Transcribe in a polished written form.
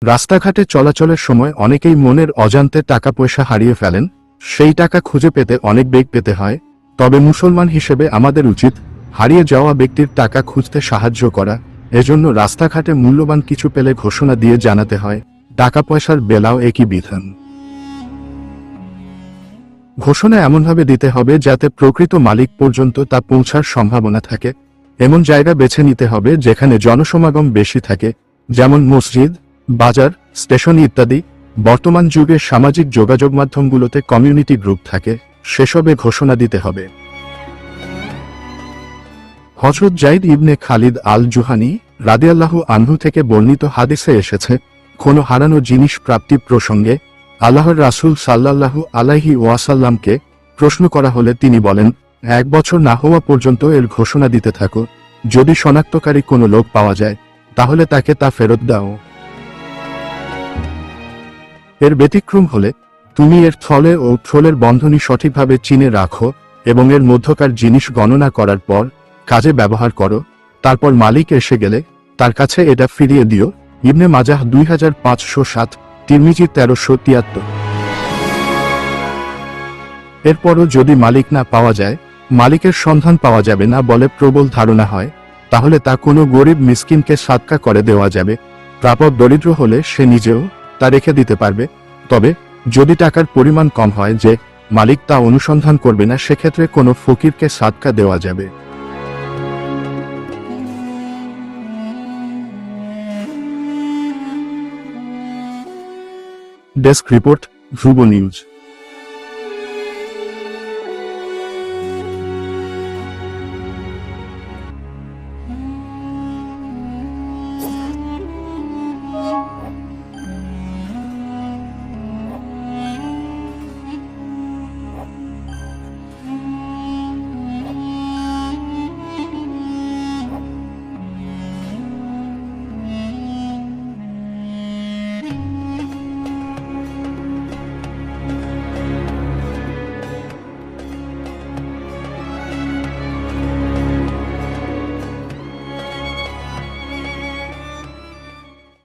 রাস্তাঘাটে চলাচলের সময় অনেকেই মনের অজান্তে টাকা পয়সা হারিয়ে ফেলেন। সেই টাকা খুঁজে পেতে অনেক বেগ পেতে হয়। তবে মুসলমান হিসেবে আমাদের উচিত হারিয়ে যাওয়া ব্যক্তির টাকা খুঁজতে সাহায্য করা। এজন্য রাস্তাঘাটে মূল্যবান কিছু পেলে ঘোষণা দিয়ে জানাতে হয়। টাকা পয়সার বেলাও একই বিধান। ঘোষণা এমনভাবে দিতে হবে যাতে প্রকৃত মালিক পর্যন্ত তা পৌঁছার সম্ভাবনা থাকে। এমন জায়গা বেছে নিতে হবে যেখানে জনসমাগম বেশি থাকে, যেমন মসজিদ, বাজার, স্টেশন ইত্যাদি। বর্তমান যুগে সামাজিক যোগাযোগ মাধ্যমগুলোতে কমিউনিটি গ্রুপ থাকে, সেসবে ঘোষণা দিতে হবে। হযরত যায়েদ ইবনে খালিদ আল জুহানী রাদিয়াল্লাহু আনহু থেকে বর্ণিত হাদিসে এসেছে, কোনো হারানো জিনিস প্রাপ্তি প্রসঙ্গে আল্লাহর রাসূল সাল্লাল্লাহু আলাইহি ওয়াসাল্লামকে প্রশ্ন করা হলে তিনি বলেন, 1 বছর না হওয়া পর্যন্ত এর ঘোষণা দিতে থাকো। যদি শনাক্তকারী কোনো লোক পাওয়া যায় তাহলে তাকে তা ফেরত দাও। এর ব্যতিক্রম হলে তুমি এর থলে ও থলের বন্ধনী সঠিকভাবে চিনে রাখো এবং এর মধ্যকার জিনিস গণনা করার পর কাজে ব্যবহার করো। তারপর মালিক এসে গেলে তার কাছে এটা ফিরিয়ে দিও। ইবনে মাজাহ 2507, তিরমিজি 1373। এরপরও যদি মালিক না পাওয়া যায়, মালিকের সন্ধান পাওয়া যাবে না বলে প্রবল ধারণা হয়, তাহলে তা কোনো গরিব মিসকিনকে সাদকা করে দেওয়া যাবে। প্রাপক দরিদ্র হলে সে নিজেও তা রেখে দিতে পারবে। তবে যদি টাকার পরিমাণ কম হয় যে মালিক তা অনুসন্ধান করবে না, সেক্ষেত্রে কোনো ফকিরকে সাদকা দেওয়া যাবে। ডেস্ক রিপোর্ট, ধ্রুব নিউজ।